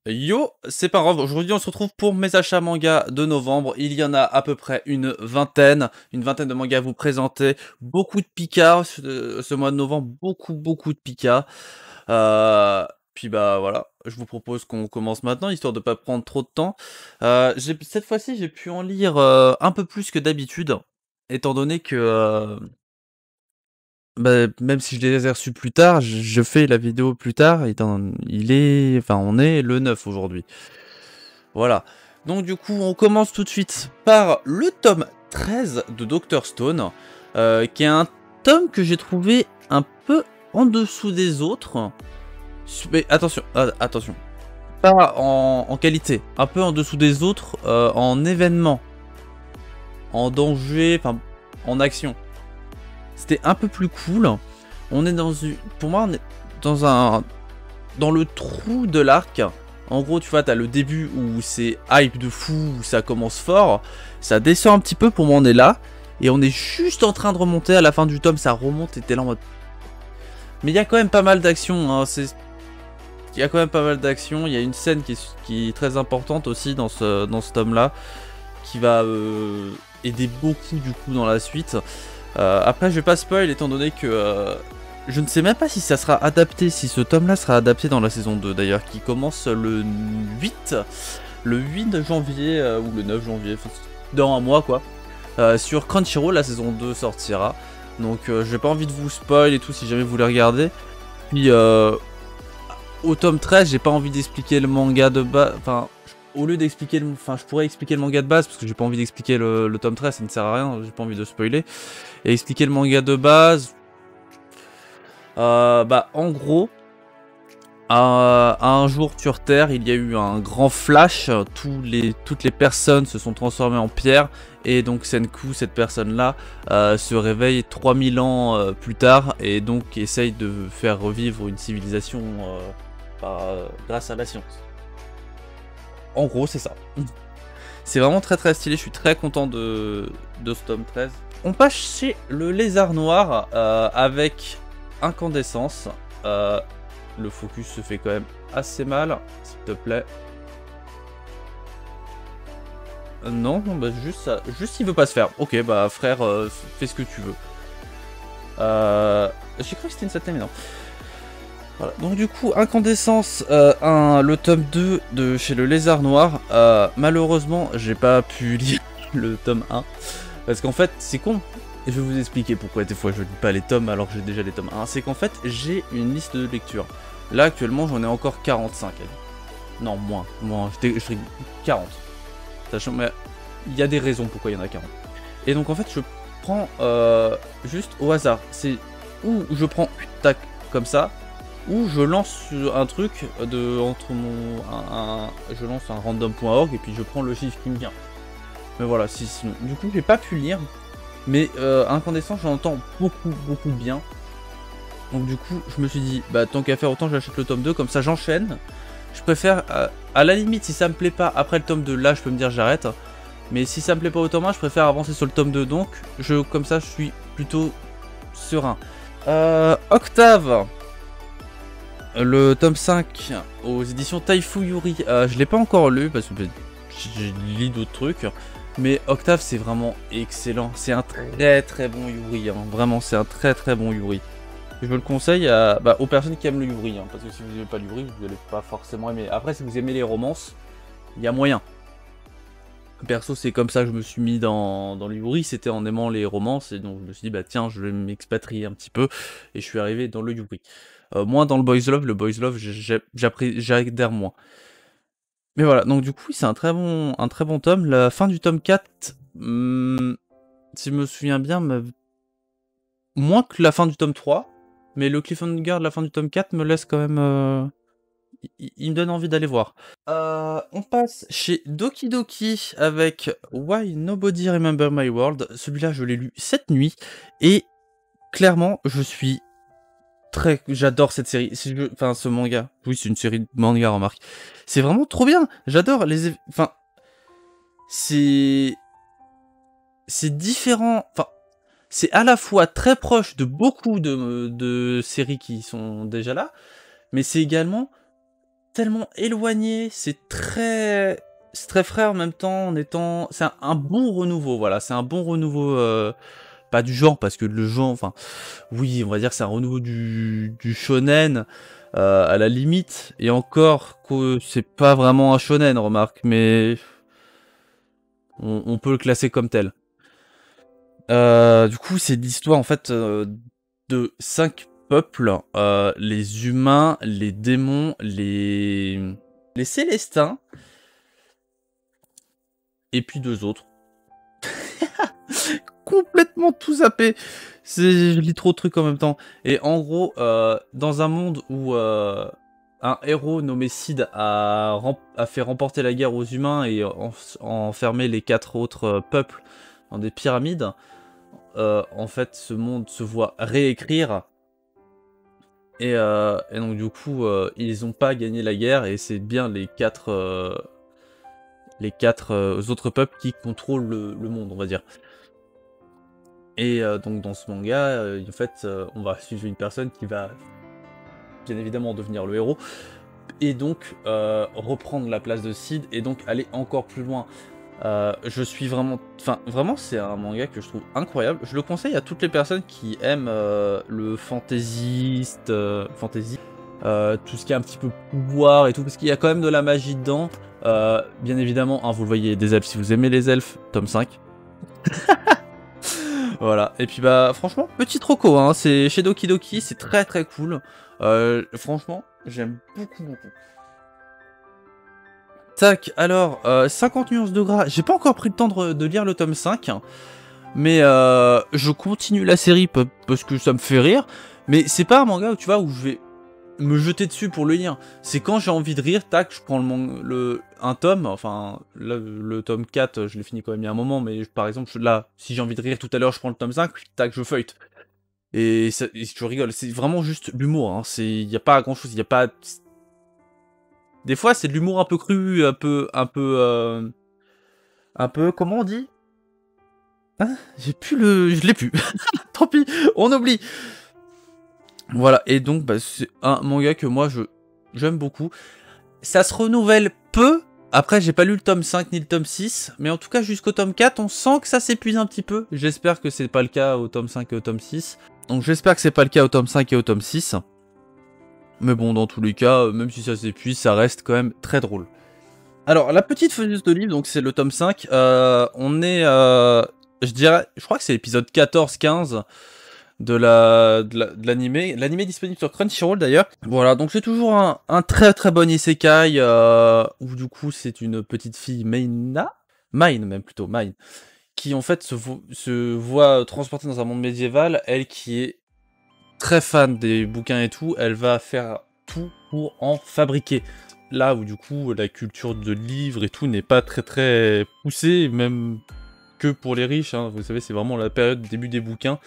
Yo, c'est pas grave, aujourd'hui on se retrouve pour mes achats manga de novembre. Il y en a à peu près une vingtaine de mangas à vous présenter. Beaucoup de pika ce mois de novembre, beaucoup de pika. Euh, Puis bah voilà, je vous propose qu'on commence maintenant, histoire de pas prendre trop de temps. Cette fois-ci j'ai pu en lire un peu plus que d'habitude, étant donné que bah, même si je les ai reçus plus tard, je fais la vidéo plus tard, on est le 9 aujourd'hui. Voilà. Donc du coup, on commence tout de suite par le tome 13 de Dr Stone, qui est un tome que j'ai trouvé un peu en dessous des autres. Mais attention, attention. Pas en qualité, un peu en dessous des autres, en événement, en danger, enfin en action. C'était un peu plus cool. On est pour moi, on est dans le trou de l'arc. En gros, tu vois, t'as le début où c'est hype de fou, où ça commence fort. Ça descend un petit peu, pour moi on est là. Et on est juste en train de remonter à la fin du tome, ça remonte et t'es là en mode... Mais il y a quand même pas mal d'action, hein. Il y a quand même pas mal d'action. Il y a une scène qui est très importante aussi dans ce tome-là, qui va aider beaucoup du coup dans la suite. Après, je vais pas spoil étant donné que... je ne sais même pas si ça sera adapté, si ce tome-là sera adapté dans la saison 2 d'ailleurs, qui commence le 8 janvier ou le 9 janvier, dans un mois quoi. Sur Crunchyroll, la saison 2 sortira. Donc j'ai pas envie de vous spoil et tout si jamais vous voulez regarder. Puis au tome 13, j'ai pas envie d'expliquer le manga de base. Enfin, au lieu d'expliquer je pourrais expliquer le manga de base parce que j'ai pas envie d'expliquer le tome 13, ça ne sert à rien, j'ai pas envie de spoiler. Et expliquer le manga de base. Bah en gros, un jour sur Terre, il y a eu un grand flash, toutes les personnes se sont transformées en pierre, et donc Senku, cette personne-là, se réveille 3000 ans plus tard, et donc essaye de faire revivre une civilisation grâce à la science. En gros, c'est ça. C'est vraiment très stylé, je suis très content de ce tome 13. On passe chez le Lézard Noir avec Incandescence. Le focus se fait quand même assez mal, s'il te plaît. Non, bah juste ça. Juste il veut pas se faire. Ok, bah frère, fais ce que tu veux. J'ai cru que c'était une satellite, mais non. Voilà. Donc du coup, Incandescence, le tome 2 de chez le Lézard Noir. Malheureusement, j'ai pas pu lire le tome 1. Parce qu'en fait, c'est con. Et je vais vous expliquer pourquoi des fois je lis pas les tomes alors que j'ai déjà les tomes 1. C'est qu'en fait, j'ai une liste de lecture. Là, actuellement, j'en ai encore 45. Non, moins. Je serais 40. Sachant, mais il y a des raisons pourquoi il y en a 40. Et donc, en fait, je prends juste au hasard. C'est où je prends, tac, comme ça, ou je lance un truc je lance un random.org et puis je prends le chiffre qui me vient. Mais voilà, sinon. Du coup, j'ai pas pu lire. Mais Incandescence, j'en entends beaucoup bien. Donc du coup, je me suis dit, bah tant qu'à faire, autant j'achète le tome 2, comme ça j'enchaîne. Je préfère, à la limite, si ça me plaît pas, après le tome 2, là je peux me dire j'arrête. Mais si ça me plaît pas au tome 1, je préfère avancer sur le tome 2, donc comme ça je suis plutôt serein. Octave, le tome 5 aux éditions Taifu Yuri. Je l'ai pas encore lu parce que j'ai lu d'autres trucs. Mais Octave c'est vraiment excellent. C'est un très bon Yuri. Hein. Vraiment c'est un très bon Yuri. Je le conseille aux personnes qui aiment le Yuri. Hein, parce que si vous n'aimez pas le Yuri, vous n'allez pas forcément aimer. Après si vous aimez les romances, il y a moyen. Perso c'est comme ça que je me suis mis dans le Yuri. C'était en aimant les romances. Et donc je me suis dit bah tiens je vais m'expatrier un petit peu. Et je suis arrivé dans le Yuri. Moins dans le Boys Love. Le Boys Love j'adhère moins. Mais voilà, donc du coup, c'est un très bon tome. La fin du tome 4, si je me souviens bien, moins que la fin du tome 3, mais le cliffhanger de la fin du tome 4 me laisse quand même... Il me donne envie d'aller voir. On passe chez Doki Doki avec Why Nobody Remember My World. Celui-là, je l'ai lu cette nuit, et clairement, j'adore cette série, enfin ce manga. Oui, c'est une série de manga, remarque. C'est vraiment trop bien. J'adore enfin, c'est différent. Enfin, c'est à la fois très proche de beaucoup de séries qui sont déjà là, mais c'est également tellement éloignés, c'est très frais en même temps, en étant... C'est un bon renouveau, voilà, c'est un bon renouveau, pas du genre, parce que le genre, enfin, oui, on va dire que c'est un renouveau du shonen, à la limite, et encore que c'est pas vraiment un shonen, remarque, mais on peut le classer comme tel. Du coup, c'est l'histoire, en fait, de 5 peuples, les humains, les démons, les célestins, et puis 2 autres. Complètement tout zappé. Je lis trop de trucs en même temps. Et en gros, dans un monde où un héros nommé Sid a fait remporter la guerre aux humains et enfermé les 4 autres peuples dans des pyramides, en fait, ce monde se voit réécrire. Et donc du coup, ils n'ont pas gagné la guerre et c'est bien les 4 autres peuples qui contrôlent le monde, on va dire. Et donc dans ce manga, en fait, on va suivre une personne qui va bien évidemment devenir le héros, et donc reprendre la place de Sid, et donc aller encore plus loin. Je suis vraiment... Enfin, vraiment, c'est un manga que je trouve incroyable. Je le conseille à toutes les personnes qui aiment le fantasy, tout ce qui est un petit peu pouvoir et tout, parce qu'il y a quand même de la magie dedans. Bien évidemment, hein, vous le voyez, des elfes, si vous aimez les elfes, tome 5. Voilà, et puis bah franchement, petit troco, hein, c'est chez Doki Doki, c'est très très cool. Franchement, j'aime beaucoup. Tac, alors, 50 nuances de gras, j'ai pas encore pris le temps de lire le tome 5, mais je continue la série parce que ça me fait rire, mais c'est pas un manga où tu vois, où je vais me jeter dessus pour le lire. C'est quand j'ai envie de rire, tac, je prends un tome, enfin, là, le tome 4, je l'ai fini quand même il y a un moment, mais par exemple, là, si j'ai envie de rire tout à l'heure, je prends le tome 5, tac, je feuillete. Et je rigole, c'est vraiment juste l'humour, hein, il n'y a pas grand chose, il n'y a pas... Des fois, c'est de l'humour un peu cru, un peu, comment on dit? Hein? Je l'ai plus. Tant pis, on oublie. Voilà, et donc bah, c'est un manga que moi j'aime beaucoup. Ça se renouvelle peu. Après, j'ai pas lu le tome 5 ni le tome 6, mais en tout cas jusqu'au tome 4, on sent que ça s'épuise un petit peu. J'espère que c'est pas le cas au tome 5 et au tome 6. Donc j'espère que c'est pas le cas au tome 5 et au tome 6. Mais bon, dans tous les cas, même si ça s'épuise, ça reste quand même très drôle. Alors, la petite feuilleuse de livre, donc c'est le tome 5. On est, je crois que c'est l'épisode 14-15 de l'animé. L'animé est disponible sur Crunchyroll d'ailleurs. Voilà, donc c'est toujours un très très bon isekai, où du coup c'est une petite fille Mine même plutôt, Mine, qui en fait se voit transportée dans un monde médiéval, elle qui est très fan des bouquins et tout, elle va faire tout pour en fabriquer. Là où du coup la culture de livres et tout n'est pas très très poussée, même que pour les riches, hein. Vous savez, c'est vraiment la période début des bouquins,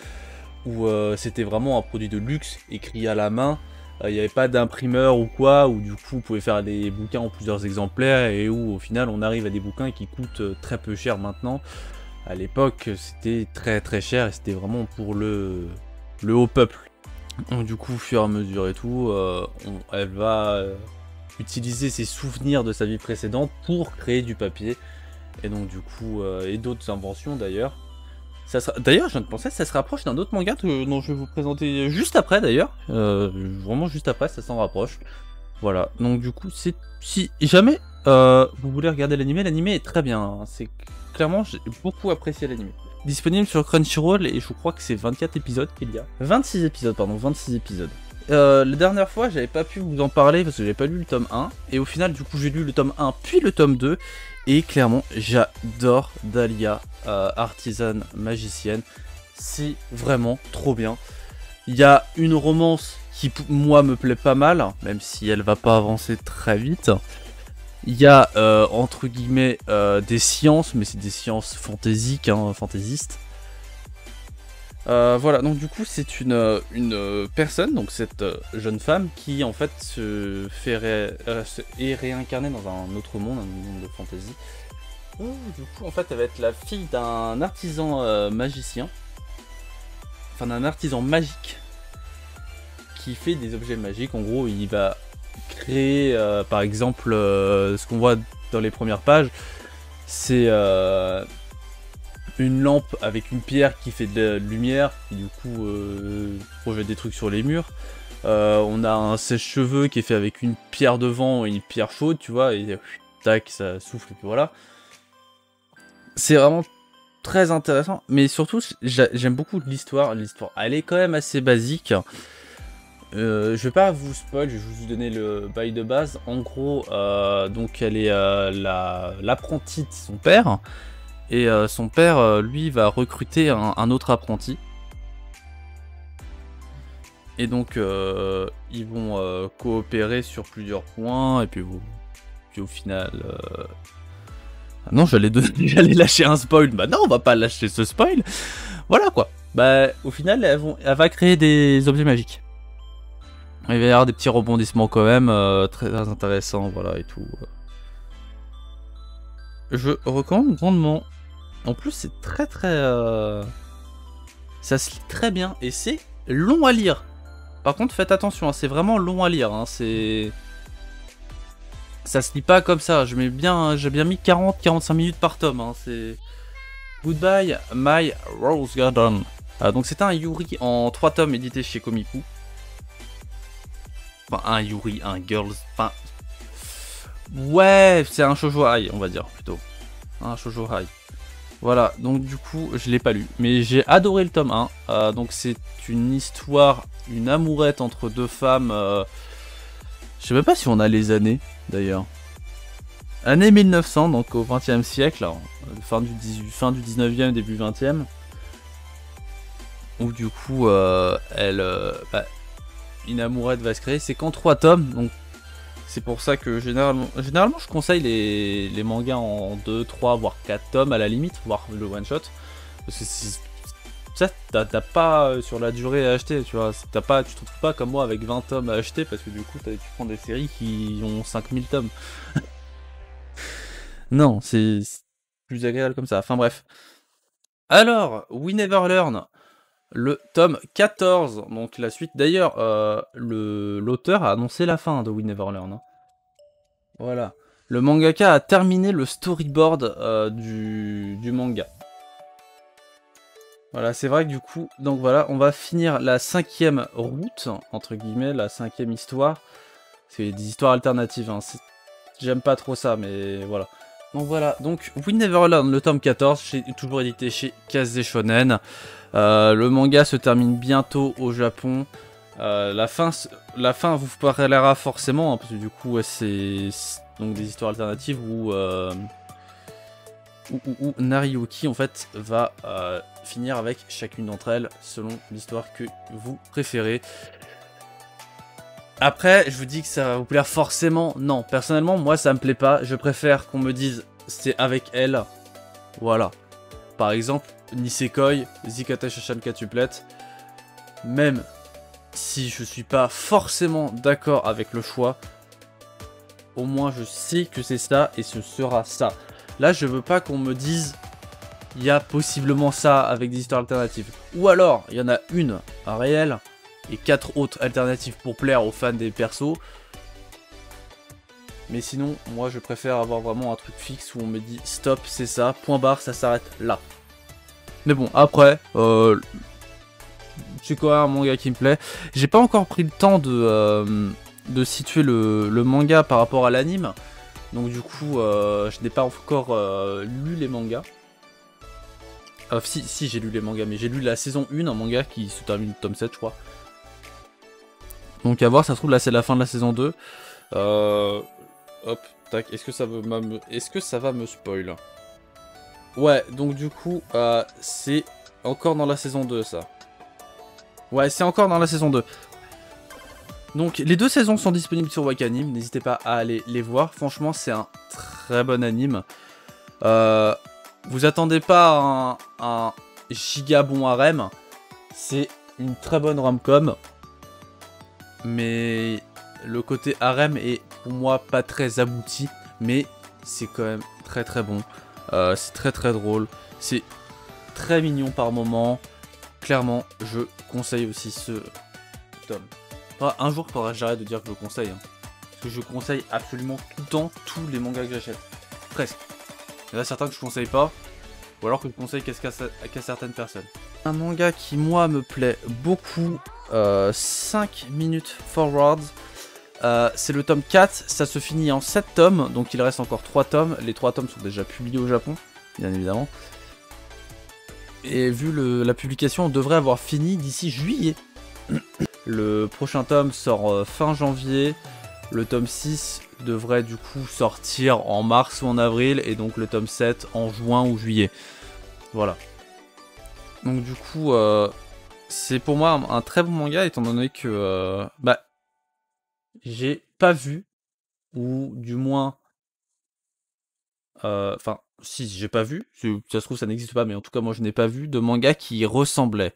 où c'était vraiment un produit de luxe, écrit à la main, il n'y avait pas d'imprimeur ou quoi, où du coup vous pouvez faire des bouquins en plusieurs exemplaires, et où au final on arrive à des bouquins qui coûtent très peu cher maintenant. À l'époque c'était très très cher, et c'était vraiment pour le haut peuple. Donc du coup, au fur et à mesure et tout, elle va utiliser ses souvenirs de sa vie précédente pour créer du papier. Et donc du coup, et d'autres inventions d'ailleurs. D'ailleurs, je viens de penser, ça se rapproche d'un autre manga dont je vais vous présenter juste après d'ailleurs. Vraiment juste après, ça s'en rapproche. Voilà, donc du coup, si jamais vous voulez regarder l'animé est très bien. Hein. Clairement, j'ai beaucoup apprécié l'animé. Disponible sur Crunchyroll, et je crois que c'est 24 épisodes qu'il y a. 26 épisodes, pardon, 26 épisodes. La dernière fois, j'avais pas pu vous en parler parce que j'avais pas lu le tome 1. Et au final, du coup, j'ai lu le tome 1 puis le tome 2. Et clairement, j'adore Dahlia, artisane magicienne. C'est vraiment trop bien. Il y a une romance qui, moi, me plaît pas mal, même si elle va pas avancer très vite. Il y a, entre guillemets, des sciences, mais c'est des sciences fantaisiques, hein, fantaisistes. Voilà, donc du coup, c'est une personne, donc cette jeune femme, qui en fait est réincarnée dans un autre monde, un monde de fantasy. Du coup, en fait, elle va être la fille d'un artisan magicien, enfin d'un artisan magique, qui fait des objets magiques. En gros, il va créer, par exemple, ce qu'on voit dans les premières pages, c'est une lampe avec une pierre qui fait de la lumière, qui du coup projette des trucs sur les murs. On a un sèche-cheveux qui est fait avec une pierre de vent et une pierre chaude, tu vois, et tac, ça souffle, et puis voilà. C'est vraiment très intéressant, mais surtout, j'aime beaucoup l'histoire. L'histoire, elle est quand même assez basique. Je vais pas vous spoil, je vais vous donner le bail de base. En gros, donc elle est l'apprentie de son père. Et son père, lui, va recruter un autre apprenti. Et donc, ils vont coopérer sur plusieurs points. Et puis au final... Ah non, j'allais lâcher un spoil. Bah non, on va pas lâcher ce spoil. Voilà quoi. Bah, au final, elle va créer des objets magiques. Il va y avoir des petits rebondissements quand même, très intéressants, voilà, et tout. Je recommande grandement. En plus, c'est très... Ça se lit très bien, et c'est long à lire. Par contre, faites attention, hein, c'est vraiment long à lire. Hein, c'est... Ça se lit pas comme ça, j'ai bien mis 40-45 minutes par tome. Hein, c'est... Goodbye, My Rose Garden. Donc c'est un Yuri en 3 tomes édité chez Komiku. Enfin, un Yuri, un Girls... Enfin... Ouais, c'est un shoujo high, on va dire, plutôt. Un shoujo high. Voilà, donc du coup, je l'ai pas lu. Mais j'ai adoré le tome 1. Donc c'est une histoire, une amourette entre deux femmes. Je sais même pas si on a les années, d'ailleurs. Année 1900, donc au 20e siècle. Alors, fin du 19e, début 20e. Où du coup, une amourette va se créer. C'est qu'en 3 tomes, donc c'est pour ça que généralement je conseille les mangas en 2, 3, voire 4 tomes à la limite, voire le one shot. Parce que ça, t'as pas sur la durée à acheter, tu vois. Tu te retrouves pas comme moi avec 20 tomes à acheter parce que du coup tu prends des séries qui ont 5000 tomes. Non, c'est plus agréable comme ça. Enfin bref. Alors, We Never Learn. Le tome 14, donc la suite. D'ailleurs, l'auteur a annoncé la fin de We Never Learn. Hein. Voilà. Le mangaka a terminé le storyboard du manga. Voilà, c'est vrai que du coup, donc voilà, on va finir la 5e route, entre guillemets, la 5e histoire. C'est des histoires alternatives, hein. J'aime pas trop ça, mais voilà. Donc voilà, donc We Never Learn, le tome 14, toujours édité chez Kazé Shonen. Le manga se termine bientôt au Japon. La fin vous parlera forcément, hein, parce que du coup c'est donc des histoires alternatives où Nariyuki en fait va finir avec chacune d'entre elles selon l'histoire que vous préférez. Après, je vous dis que ça va vous plaire forcément. Non, personnellement, moi ça me plaît pas. Je préfère qu'on me dise c'est avec elle. Voilà. Par exemple, Nisekoi, Zikata Shoshan Katuplet. Même si je suis pas forcément d'accord avec le choix, au moins je sais que c'est ça et ce sera ça. Là, je veux pas qu'on me dise il y a possiblement ça avec des histoires alternatives. Ou alors, il y en a une réelle et 4 autres alternatives pour plaire aux fans des persos. Mais sinon, moi je préfère avoir vraiment un truc fixe où on me dit stop, c'est ça, point barre, ça s'arrête là. Mais bon, après, c'est quand même un manga qui me plaît. J'ai pas encore pris le temps de situer le manga par rapport à l'anime. Donc du coup, je n'ai pas encore lu les mangas. Si j'ai lu les mangas, mais j'ai lu la saison 1, un manga qui se termine tome 7, je crois. Donc à voir, ça se trouve là c'est la fin de la saison 2. Hop, tac, est-ce que ça va me spoil? Ouais, donc du coup, c'est encore dans la saison 2 ça. Ouais, c'est encore dans la saison 2. Donc les 2 saisons sont disponibles sur Wakanim, n'hésitez pas à aller les voir. Franchement, c'est un très bon anime. Vous attendez pas un giga bon harem. C'est une très bonne rom-com. Mais le côté harem est pour moi pas très abouti. Mais c'est quand même très très bon. C'est très très drôle. C'est très mignon par moment. Clairement, je conseille aussi ce tome. Un jour, j'arrête de dire que je le conseille. Hein. que je conseille absolument tout le temps tous les mangas que j'achète. Presque. Il y en a certains que je conseille pas, ou alors que je conseille qu'à certaines personnes. Un manga qui, moi, me plaît beaucoup, 5 minutes forward, c'est le tome 4, ça se finit en 7 tomes, donc il reste encore 3 tomes. Les 3 tomes sont déjà publiés au Japon, bien évidemment. Et vu la publication, on devrait avoir fini d'ici juillet. Le prochain tome sort fin janvier. Le tome 6 devrait du coup sortir en mars ou en avril. Et donc le tome 7 en juin ou juillet. Voilà. Donc du coup, c'est pour moi un très bon manga, étant donné que j'ai pas vu, ou du moins... Enfin, si, j'ai pas vu, ça se trouve ça n'existe pas, mais en tout cas moi je n'ai pas vu de manga qui y ressemblait.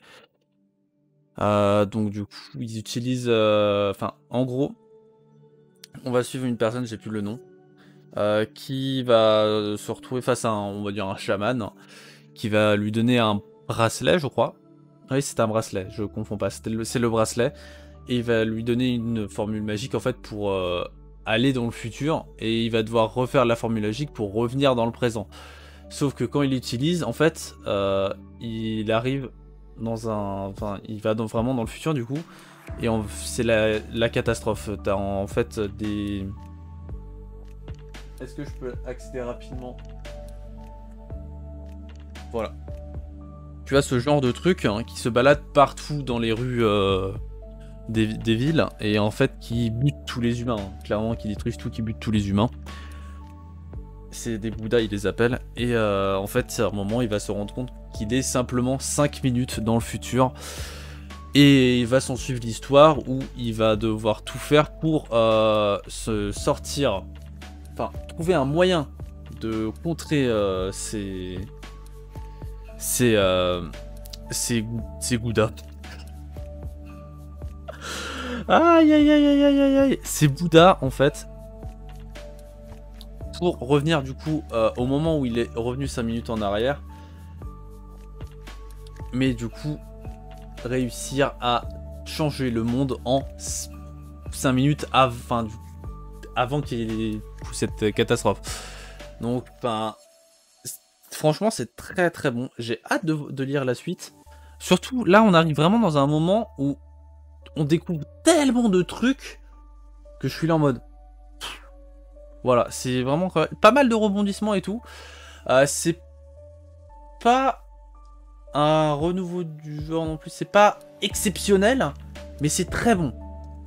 Donc du coup, ils utilisent... Enfin, en gros, on va suivre une personne, j'ai plus le nom, qui va se retrouver face à on va dire un chaman, qui va lui donner un bracelet, je crois. Oui, c'est un bracelet, je confonds pas, c'est le bracelet. Et il va lui donner une formule magique en fait pour aller dans le futur, et il va devoir refaire la formule magique pour revenir dans le présent. Sauf que quand il l'utilise, en fait, il arrive dans un... Enfin, il va vraiment dans le futur du coup, et c'est la catastrophe. T'as en fait des... Est-ce que je peux accéder rapidement? Voilà. Tu as ce genre de truc qui se balade partout dans les rues des villes, et en fait qui bute tous les humains, clairement qui détruisent tout, qui bute tous les humains. C'est des Bouddhas, il les appelle, et en fait à un moment il va se rendre compte qu'il est simplement 5 minutes dans le futur, et il va s'en suivre l'histoire où il va devoir tout faire pour se sortir, enfin trouver un moyen de contrer ces Bouddhas. Aïe aïe aïe aïe aïe aïe aïe. C'est Bouddha en fait. Pour revenir du coup au moment où il est revenu 5 minutes en arrière. Mais du coup réussir à changer le monde en 5 minutes avant qu'il y ait cette catastrophe. Donc ben, franchement c'est très très bon. J'ai hâte de lire la suite. Surtout là on arrive vraiment dans un moment où on découvre tellement de trucs que je suis là en mode... Voilà, c'est vraiment pas mal de rebondissements et tout. C'est pas un renouveau du genre non plus, c'est pas exceptionnel, mais c'est très bon.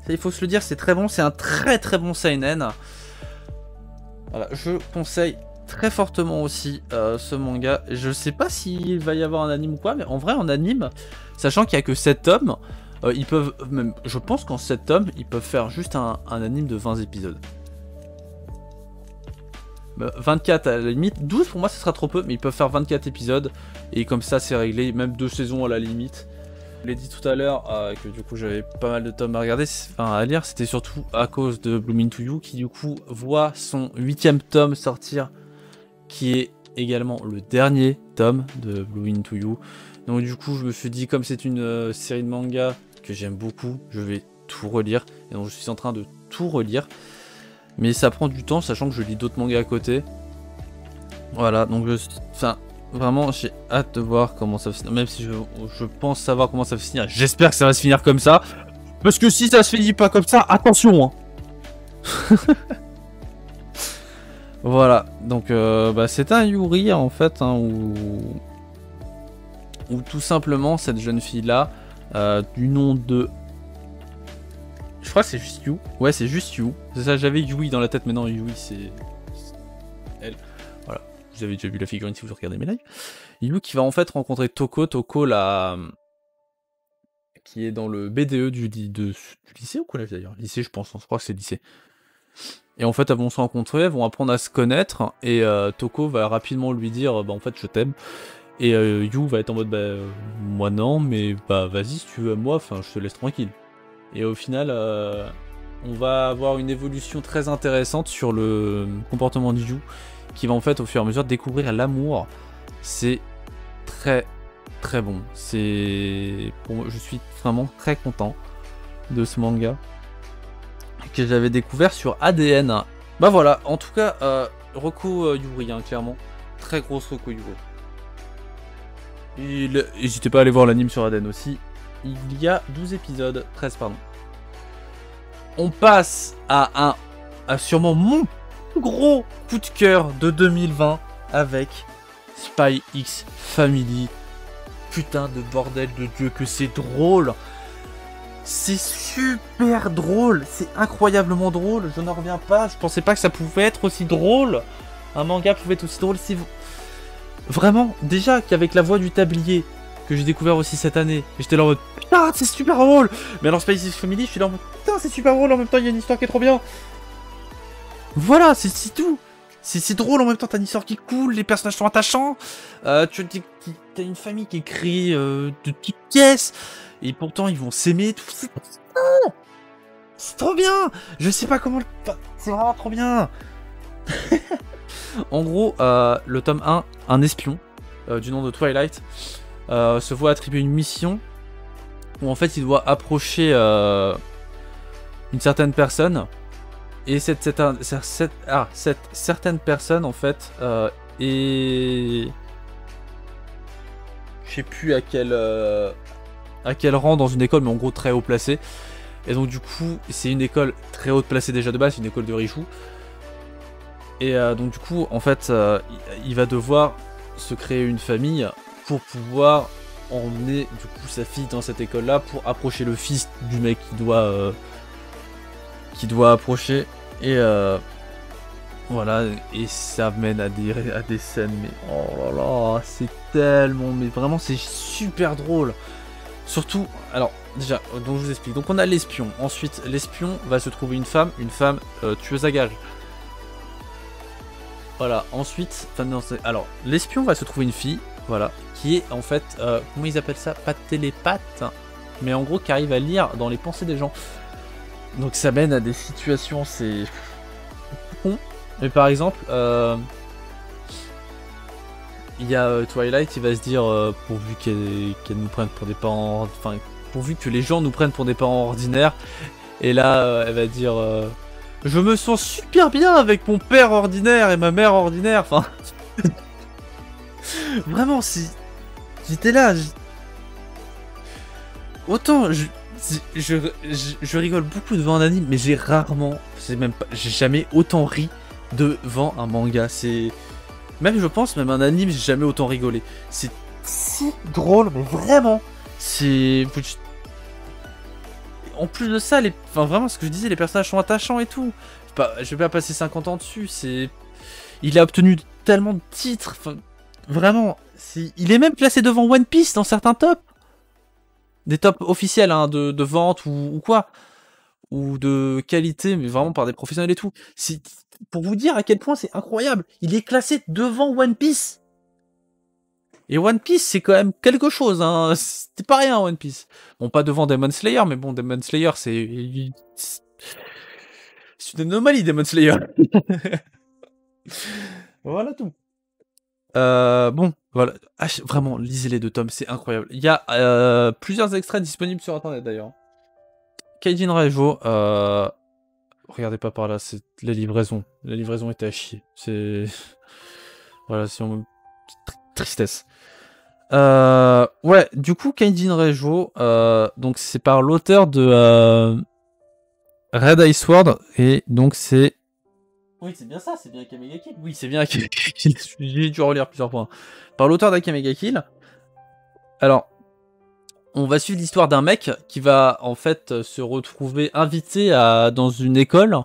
Ça, il faut se le dire, c'est très bon, c'est un très très bon seinen. Voilà, je conseille très fortement aussi ce manga. Je sais pas s'il va y avoir un anime ou quoi, mais en vrai en anime, sachant qu'il y a que 7 tomes, ils peuvent, même, je pense qu'en 7 tomes, ils peuvent faire juste un anime de 20 épisodes. 24 à la limite, 12 pour moi ce sera trop peu, mais ils peuvent faire 24 épisodes, et comme ça c'est réglé, même 2 saisons à la limite. Je l'ai dit tout à l'heure, que du coup j'avais pas mal de tomes à regarder, enfin à lire, c'était surtout à cause de Blooming to You, qui du coup voit son 8ème tome sortir, qui est également le dernier tome de Blooming to You. Donc du coup je me suis dit, comme c'est une série de mangas que j'aime beaucoup, je vais tout relire, et donc je suis en train de tout relire. Mais ça prend du temps, sachant que je lis d'autres mangas à côté. Voilà, donc enfin, vraiment j'ai hâte de voir comment ça va se finir. Même si je pense savoir comment ça va se finir, j'espère que ça va se finir comme ça. Parce que si ça se finit pas comme ça, attention hein. Voilà, donc c'est un Yuri en fait, hein, où tout simplement cette jeune fille là, du nom de... Je crois que c'est juste You. Ouais, c'est juste You. C'est ça, j'avais Yui dans la tête, mais non, Yui c'est elle. Voilà, vous avez déjà vu la figurine si vous regardez mes lives. You qui va en fait rencontrer Toko. Toko là, qui est dans le BDE du lycée ou collège d'ailleurs. Lycée, je pense, je crois que c'est lycée. Et en fait, elles vont se rencontrer, elles vont apprendre à se connaître, et Toko va rapidement lui dire, en fait, je t'aime. Et You va être en mode, moi non, mais vas-y, si tu veux moi, enfin, je te laisse tranquille. Et au final, on va avoir une évolution très intéressante sur le comportement de You, qui va en fait au fur et à mesure découvrir l'amour. C'est très très bon. Je suis vraiment très content de ce manga. que j'avais découvert sur ADN. Bah voilà, en tout cas, Rocco Yuri, hein, clairement. Très grosse Rocco Yuri. N'hésitez pas à aller voir l'anime sur ADN aussi. Il y a 12 épisodes, 13 pardon. On passe à sûrement mon gros coup de cœur de 2020 avec Spy X Family. Putain de bordel de Dieu que c'est drôle. C'est super drôle. C'est incroyablement drôle. Je n'en reviens pas. Je pensais pas que ça pouvait être aussi drôle. Un manga pouvait être aussi drôle. Si vraiment, déjà qu'avec la voix du tablier que j'ai découvert aussi cette année, j'étais là en mode putain c'est super drôle. Mais alors Spy X Family, je suis là en mode putain c'est super drôle. En même temps il y a une histoire qui est trop bien. Voilà, c'est tout. C'est drôle en même temps, t'as une histoire qui coule, les personnages sont attachants. T'as une famille qui est créée de petites pièces. Et pourtant, ils vont s'aimer. C'est trop bien. Je sais pas comment... C'est vraiment trop bien. En gros, le tome 1, un espion du nom de Twilight se voit attribuer une mission où en fait, il doit approcher une certaine personne. Et cette certaine personne, en fait, est... Je sais plus à quel rang dans une école, mais en gros très haut placé. Et donc du coup, c'est une école très haute placée déjà de base, une école de richoux. Et donc du coup, en fait, il va devoir se créer une famille pour pouvoir emmener du coup sa fille dans cette école-là pour approcher le fils du mec qui doit approcher. Et voilà, et ça mène à des scènes, mais oh là là, c'est tellement, mais vraiment c'est super drôle. Surtout, alors déjà, donc je vous explique, donc on a l'espion, ensuite l'espion va se trouver une femme tueuse à gages. Voilà, ensuite, enfin non, alors l'espion va se trouver une fille, voilà, qui est en fait, comment ils appellent ça, pas télépathe, hein, mais en gros qui arrive à lire dans les pensées des gens. Donc ça mène à des situations, c'est con. Mais par exemple, il y a Twilight, il va se dire, pourvu qu'elle nous prenne pour des parents, enfin, pourvu que les gens nous prennent pour des parents ordinaires, et là, elle va dire, je me sens super bien avec mon père ordinaire et ma mère ordinaire, enfin, vraiment, si j'étais là, autant je rigole beaucoup devant un anime, mais j'ai jamais autant ri devant un manga. C'est même, je pense, même un anime, j'ai jamais autant rigolé. C'est si drôle, mais vraiment. C'est en plus de ça, enfin vraiment, ce que je disais, les personnages sont attachants et tout. Je vais pas passer 50 ans dessus. Il a obtenu tellement de titres. Enfin, vraiment, il est même classé devant One Piece dans certains tops. Des tops officiels hein, de vente ou quoi. Ou de qualité, mais vraiment par des professionnels et tout. Pour vous dire à quel point c'est incroyable. Il est classé devant One Piece. Et One Piece, c'est quand même quelque chose. Hein. C'est pas rien, One Piece. Bon, pas devant Demon Slayer, mais bon, Demon Slayer, c'est une anomalie, Demon Slayer. Voilà tout. Bon, voilà. Vraiment, lisez les deux tomes, c'est incroyable. Il y a plusieurs extraits disponibles sur internet d'ailleurs. Kaijin Raijo, regardez pas par là, c'est les livraisons. La livraison était à chier. C'est... Voilà, si on... Tristesse. Ouais, du coup, Kaijin Raijo, donc c'est par l'auteur de Red Ice Sword, et donc c'est... Oui, c'est bien ça, c'est bien Akame ga Kill. Oui, c'est bien Akame ga Kill. J'ai dû relire plusieurs points. Par l'auteur d'Akame ga Kill. Alors, on va suivre l'histoire d'un mec qui va en fait se retrouver invité dans une école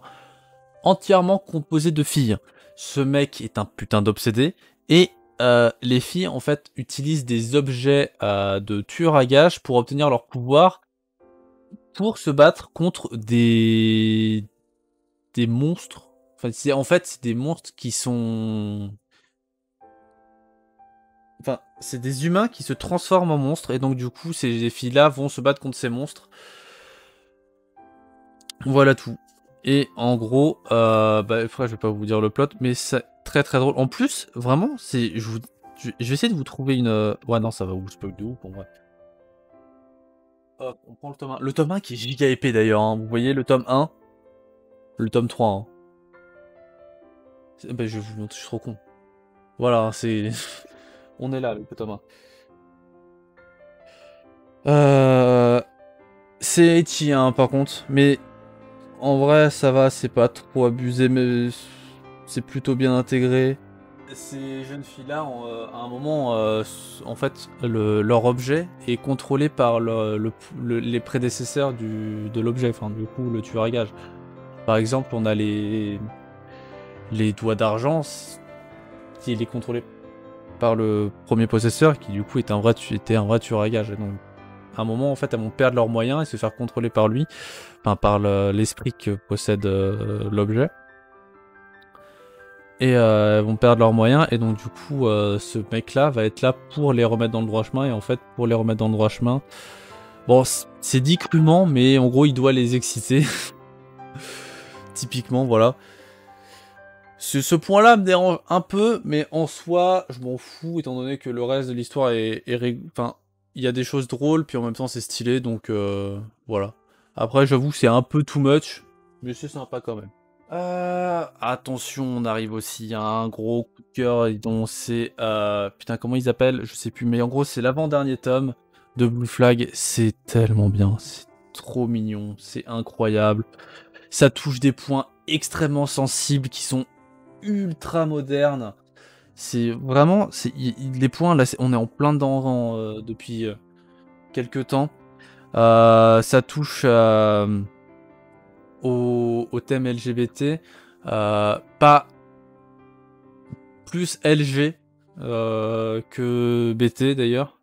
entièrement composée de filles. Ce mec est un putain d'obsédé et les filles en fait utilisent des objets de tueurs à gages pour obtenir leur pouvoir pour se battre contre des monstres. Enfin, en fait, c'est des monstres qui sont... Enfin, c'est des humains qui se transforment en monstres, et donc du coup, ces filles-là vont se battre contre ces monstres. Voilà tout. Et en gros, après, je vais pas vous dire le plot, mais c'est très très drôle. En plus, vraiment, je vais essayer de vous trouver une... Ouais, non, ça va vous spoil de ouf, pour vrai. Hop, on prend le tome 1. Le tome 1 qui est giga épais d'ailleurs, hein. Vous voyez le tome 1 Le tome 3. Hein. Bah, je vais vous montrer, je suis trop con. Voilà, c'est... On est là avec le tome 1. C'est Ecchi, hein, par contre. Mais en vrai, ça va, c'est pas trop abusé, mais c'est plutôt bien intégré. Ces jeunes filles-là, à un moment, en fait, leur objet est contrôlé par les prédécesseurs de l'objet, enfin, du coup, le tueur à gages. Par exemple, on a les doigts d'argent, qui est contrôlé par le premier possesseur, qui du coup était un vrai tueur à gages. Et donc, à un moment, en fait, elles vont perdre leurs moyens et se faire contrôler par lui, enfin, par l'esprit que possède l'objet. Et elles vont perdre leurs moyens, et donc du coup, ce mec-là va être là pour les remettre dans le droit chemin, et en fait, pour les remettre dans le droit chemin, bon, c'est dit crûment, mais en gros, il doit les exciter. Typiquement, voilà. Ce point-là me dérange un peu, mais en soi, je m'en fous, étant donné que le reste de l'histoire enfin, il y a des choses drôles, puis en même temps, c'est stylé, donc voilà. Après, j'avoue, c'est un peu too much, mais c'est sympa quand même. Attention, on arrive aussi à un gros coup de cœur, dont c'est... putain, comment ils appellent? Je sais plus, mais en gros, c'est l'avant-dernier tome de Blue Flag. C'est tellement bien, c'est trop mignon, c'est incroyable. Ça touche des points extrêmement sensibles qui sont ultra modernes. C'est vraiment... les points, là, on est en plein dedans depuis quelques temps. Ça touche... au thème LGBT, pas plus LG que BT d'ailleurs.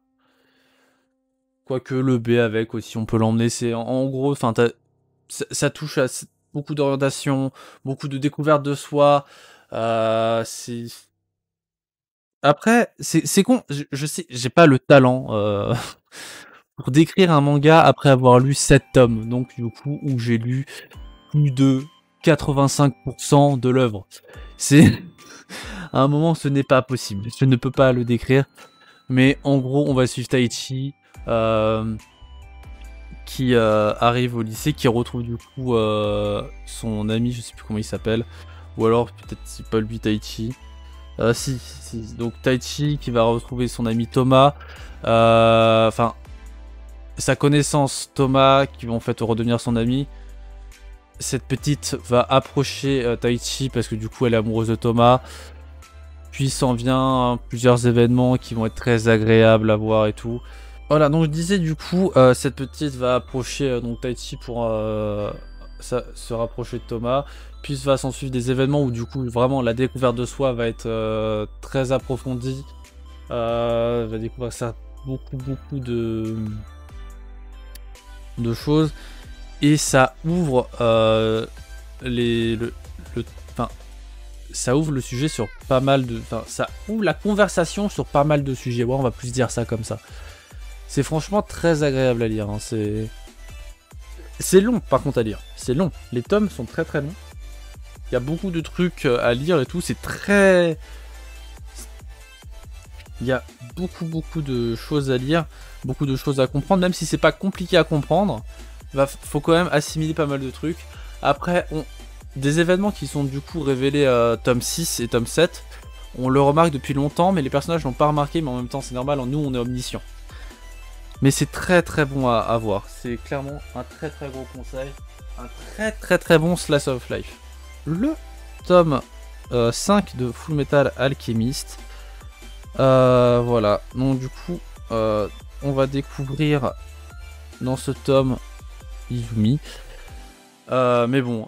Quoique le B avec aussi, on peut l'emmener. C'est en gros, enfin, ça touche à beaucoup d'orientation, beaucoup de découverte de soi. C'est... Après, c'est con, je sais, j'ai pas le talent pour décrire un manga après avoir lu 7 tomes. Donc, du coup, où j'ai lu plus de 85% de l'œuvre. C'est... à un moment, ce n'est pas possible. Je ne peux pas le décrire. Mais en gros, on va suivre Taichi, qui arrive au lycée, qui retrouve du coup son ami, je sais plus comment il s'appelle. Ou alors, peut-être c'est pas lui, Taichi. Si. Donc Taichi qui va retrouver son ami Thomas. Enfin, sa connaissance Thomas, qui va en fait redevenir son ami. Cette petite va approcher Taichi parce que du coup elle est amoureuse de Thomas. Puis s'en vient plusieurs événements qui vont être très agréables à voir et tout. Voilà, donc je disais du coup, cette petite va approcher donc Taichi pour se rapprocher de Thomas. Puis va s'en suivre des événements où du coup vraiment la découverte de soi va être très approfondie. Va découvrir ça beaucoup de choses. Et ça ouvre ça ouvre le sujet sur pas mal de... Enfin, ça ouvre la conversation sur pas mal de sujets. Ouais, on va plus dire ça comme ça. C'est franchement très agréable à lire. Hein. C'est long, par contre, à lire. C'est long. Les tomes sont très longs. Il y a beaucoup de trucs à lire et tout. C'est très... Il y a beaucoup de choses à lire. Beaucoup de choses à comprendre. Même si c'est pas compliqué à comprendre, faut quand même assimiler pas mal de trucs. Après, des événements qui sont du coup révélés tome 6 et tome 7, on le remarque depuis longtemps, mais les personnages l'ont pas remarqué, mais en même temps c'est normal, nous on est omniscient. Mais c'est très bon à voir, c'est clairement un très gros conseil, un très bon slice of life. Le tome 5 de Full Metal Alchemist, voilà, donc du coup on va découvrir dans ce tome Izumi. Mais bon,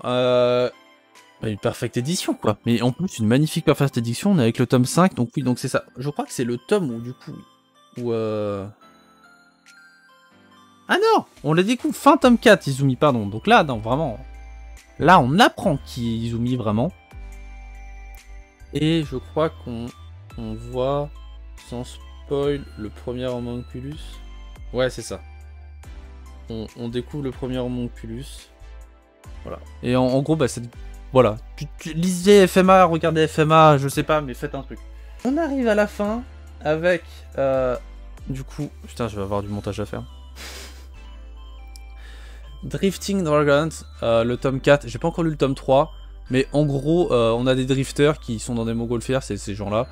une perfecte édition quoi. Mais en plus, une magnifique perfecte édition. On est avec le tome 5, donc oui, donc c'est ça. Je crois que c'est le tome où du coup... Ah non, on le découvre fin tome 4, Izumi, pardon. Donc là, non, vraiment... Là, on apprend qui est Izumi, vraiment. Et je crois qu'on voit, sans spoil, le premier homunculus. Ouais, c'est ça. On découvre le premier homunculus. Voilà. Et en gros, bah, c'est... Voilà. Lisez FMA, regardez FMA, je sais pas, mais faites un truc. On arrive à la fin avec... du coup... Putain, je vais avoir du montage à faire. Drifting Dragons, le tome 4, j'ai pas encore lu le tome 3, mais en gros, on a des drifters qui sont dans des montgolfières, c'est ces gens-là,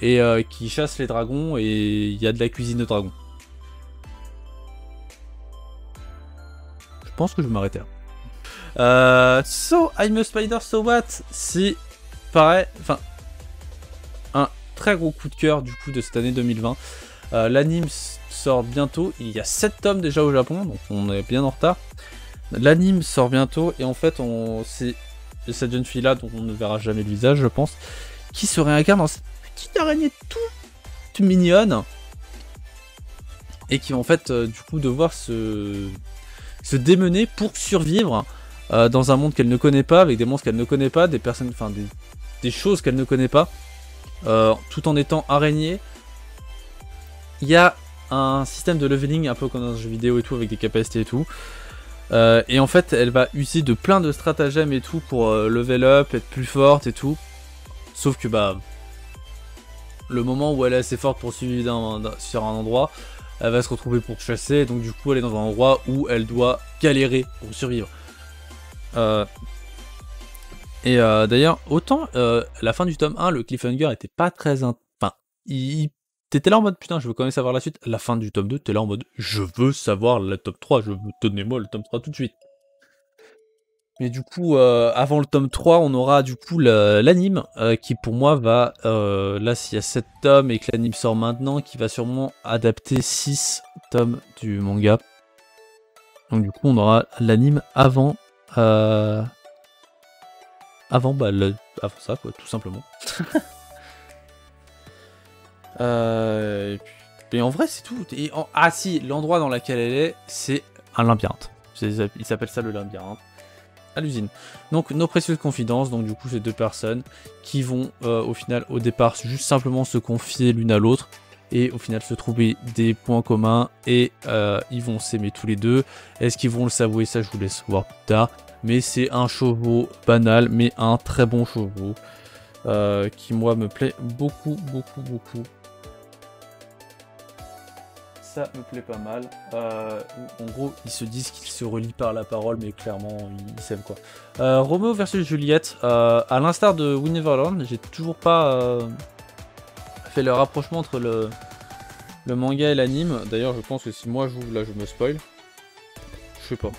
et qui chassent les dragons, et il y a de la cuisine de dragons. Je pense que je vais m'arrêter là. So, I'm a Spider, so what? C'est pareil, enfin, un très gros coup de cœur du coup de cette année 2020. L'anime sort bientôt, il y a 7 tomes déjà au Japon, donc on est bien en retard. L'anime sort bientôt, et en fait, c'est cette jeune fille-là, dont on ne verra jamais le visage, je pense, qui se réincarne dans cette petite araignée toute mignonne, et qui va en fait, du coup, devoir se démener pour survivre dans un monde qu'elle ne connaît pas, avec des monstres qu'elle ne connaît pas, des personnes, enfin, des choses qu'elle ne connaît pas, tout en étant araignée. Il y a un système de leveling un peu comme dans un jeu vidéo et tout, avec des capacités et tout. Et en fait, elle va user de plein de stratagèmes et tout pour level up, être plus forte et tout. Sauf que bah, le moment où elle est assez forte pour suivre sur un endroit, elle va se retrouver pour chasser. Donc du coup, elle est dans un endroit où elle doit galérer pour survivre. D'ailleurs, autant la fin du tome 1, le cliffhanger était pas très... Enfin, t'étais là en mode putain, je veux quand même savoir la suite. La fin du tome 2, t'es là en mode je veux savoir le tome 3, donnez-moi le tome 3 tout de suite. Mais du coup, avant le tome 3, on aura du coup l'anime qui pour moi va, là s'il y a 7 tomes et que l'anime sort maintenant, qui va sûrement adapter 6 tomes du manga. Donc du coup, on aura l'anime avant... Avant ça, quoi, tout simplement. Et en vrai, c'est tout. Ah si, l'endroit dans lequel elle est, c'est un labyrinthe. Il s'appelle ça le labyrinthe. À l'usine. Donc, nos précieuses confidences. Donc, du coup, c'est deux personnes qui vont, au final, au départ, juste simplement se confier l'une à l'autre. Et au final, se trouver des points communs. Et ils vont s'aimer tous les deux. Est-ce qu'ils vont le s'avouer? Ça, je vous laisse voir plus tard. Mais c'est un shoujo banal, mais un très bon shoujo. Qui, moi, me plaît beaucoup, beaucoup, beaucoup. Ça me plaît pas mal. En gros, ils se disent qu'ils se relient par la parole, mais clairement, ils s'aiment quoi. Roméo versus Juliette, à l'instar de We Never Learn, j'ai toujours pas fait le rapprochement entre le manga et l'anime. D'ailleurs, je pense que si moi j'ouvre là, je me spoil. Je sais pas.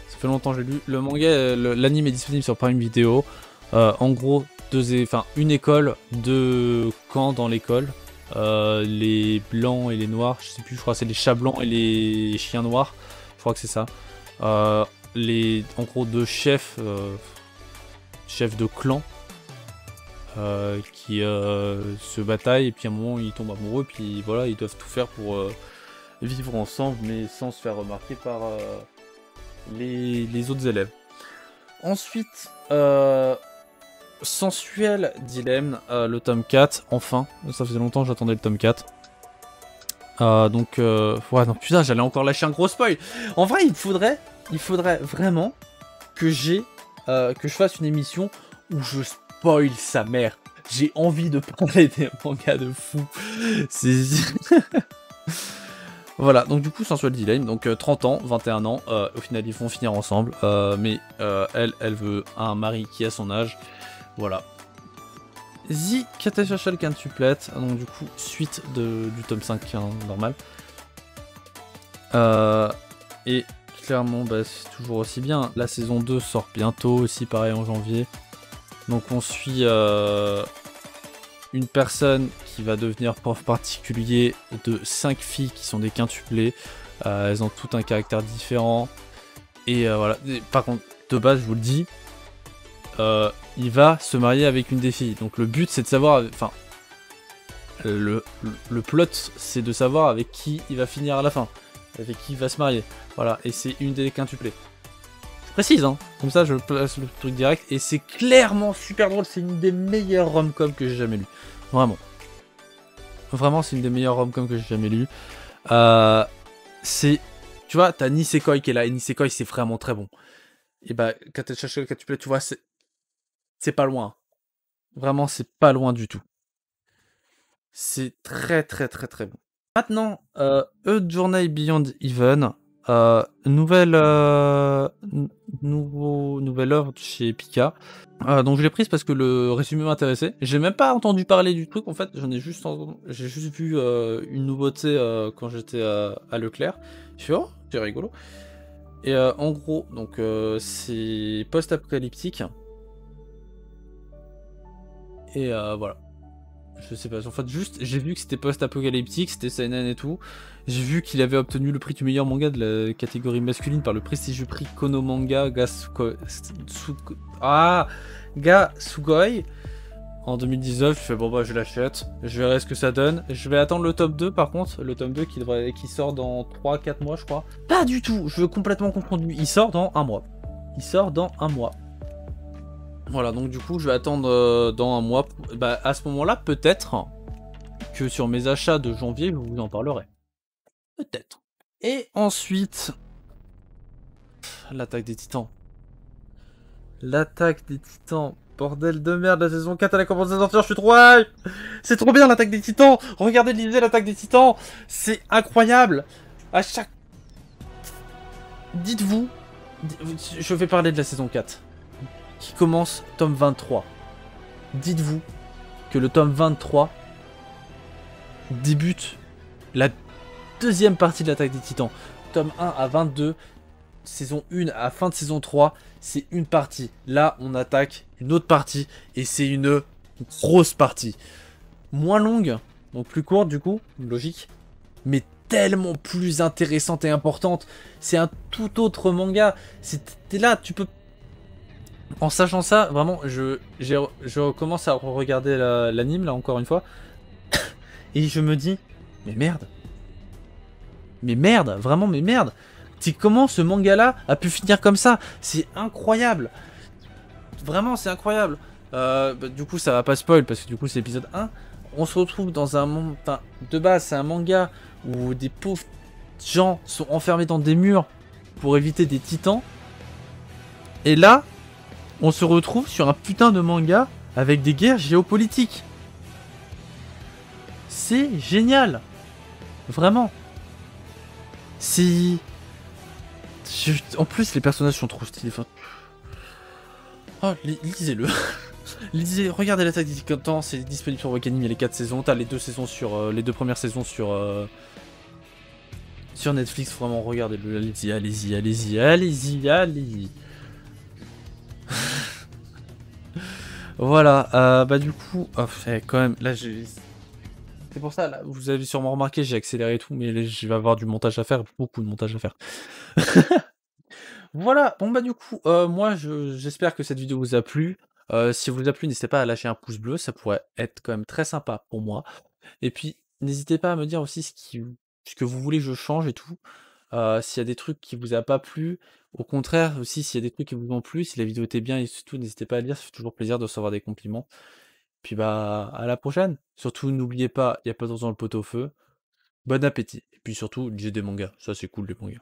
Ça fait longtemps que j'ai lu. Le manga, l'anime est disponible sur Prime Video. En gros, une école, deux camps dans l'école. Les blancs et les noirs, je sais plus, je crois que c'est les chats blancs et les chiens noirs, je crois que c'est ça. En gros, deux chefs de clan qui se bataillent, et puis à un moment ils tombent amoureux, puis voilà, ils doivent tout faire pour vivre ensemble, mais sans se faire remarquer par les autres élèves. Ensuite, Sensuel Dilemme, le tome 4, enfin, ça faisait longtemps que j'attendais le tome 4. Ouais, non, putain, j'allais encore lâcher un gros spoil. En vrai, il faudrait vraiment que je fasse une émission où je spoil sa mère. J'ai envie de parler des mangas de fou. Voilà, donc du coup, Sensuel Dilemme, donc 30 ans, 21 ans, au final, ils vont finir ensemble, mais elle veut un mari qui a son âge. Voilà. The Catastrophic Quintuplet, donc du coup, suite du tome 5, hein, normal. Et clairement, bah, c'est toujours aussi bien. La saison 2 sort bientôt, aussi pareil en janvier. Donc on suit une personne qui va devenir prof particulier de 5 filles qui sont des quintuplés. Elles ont tout un caractère différent. Et voilà. Par contre, de base, je vous le dis, il va se marier avec une des filles. Donc le but, c'est de savoir... Enfin, le plot, c'est de savoir avec qui il va finir à la fin. Avec qui il va se marier. Voilà, et c'est une des quintuplées. Je précise, hein. Comme ça, je place le truc direct. Et c'est clairement super drôle. C'est une des meilleures rom-com que j'ai jamais lues. Vraiment. Vraiment, c'est une des meilleures rom-com que j'ai jamais lues. Tu vois, t'as Nisekoi qui est là. Et Nisekoi, c'est vraiment très bon. Et bah, quand tu cherches le quintuplé, tu vois, c'est pas loin. Vraiment, c'est pas loin du tout. C'est très très très très bon. Maintenant, A Journey Beyond Even. Nouvelle, nouvelle œuvre de chez Pika. Donc je l'ai prise parce que le résumé m'intéressait. J'ai même pas entendu parler du truc en fait, j'ai juste vu, une nouveauté, quand j'étais, à Leclerc. Je fais: «Oh, c'est rigolo» et en gros donc c'est post-apocalyptique et voilà. Je sais pas, en fait juste j'ai vu que c'était post-apocalyptique, c'était seinen et tout. J'ai vu qu'il avait obtenu le prix du meilleur manga de la catégorie masculine par le prestigieux prix Kono Manga Ga Sugoi en 2019. Je fais bon bah je l'achète, je verrai ce que ça donne. Je vais attendre le top 2 par contre, le tome 2 qui sort dans 3-4 mois je crois. Pas du tout, je veux complètement confondu. Il sort dans un mois. Il sort dans un mois. Voilà, donc du coup, je vais attendre dans un mois. Bah, à ce moment-là, peut-être que sur mes achats de janvier, je vous en parlerai. Peut-être. Et ensuite, l'attaque des titans. L'attaque des titans. Bordel de merde, la saison 4 elle a commencé à sortir, je suis trop hype. C'est trop bien l'attaque des titans. Regardez, lisez l'attaque des titans. C'est incroyable. À chaque... Dites-vous, je vais parler de la saison 4, qui commence tome 23. Dites-vous que le tome 23 débute la deuxième partie de l'attaque des titans. Tome 1 à 22, saison 1 à fin de saison 3, c'est une partie. Là, on attaque une autre partie, et c'est une grosse partie. Moins longue, donc plus courte du coup, logique, mais tellement plus intéressante et importante. C'est un tout autre manga. T'es là, tu peux... En sachant ça, vraiment, je commence à regarder l'anime, là, encore une fois, et je me dis, mais merde, vraiment, mais merde. C'est comment ce manga-là a pu finir comme ça? C'est incroyable. Vraiment, c'est incroyable. Bah, du coup, ça va pas spoil, parce que du coup, c'est l'épisode 1. On se retrouve dans un monde... Enfin, de base, c'est un manga où des pauvres gens sont enfermés dans des murs pour éviter des titans. Et là, on se retrouve sur un putain de manga avec des guerres géopolitiques. C'est génial. Vraiment. C'est... En plus, les personnages sont trop stylés. Enfin... Oh, lisez-le. Lisez, regardez l'attaque des titans, c'est disponible sur Wakanim, il y a les 4 saisons. T'as les deux saisons sur... les deux premières saisons sur Netflix. Vraiment, regardez-le. Allez-y, allez-y, allez-y, allez-y, allez-y. Voilà, bah du coup... Oh, quand même, là j'ai... C'est pour ça, là, vous avez sûrement remarqué, j'ai accéléré et tout, mais là, je vais avoir du montage à faire, beaucoup de montage à faire. Voilà, bon bah du coup, moi j'espère que cette vidéo vous a plu. Si elle vous a plu, n'hésitez pas à lâcher un pouce bleu, ça pourrait être quand même très sympa pour moi. Et puis, n'hésitez pas à me dire aussi ce que vous voulez que je change et tout. S'il y a des trucs qui vous a pas plu, au contraire aussi, s'il y a des trucs qui vous ont plu, si la vidéo était bien et surtout, n'hésitez pas à le dire, ça fait toujours plaisir de recevoir des compliments. Puis bah, à la prochaine. Surtout, n'oubliez pas, il n'y a pas d'ours dans le pot au feu. Bon appétit. Et puis surtout, lisez des mangas, ça c'est cool les mangas.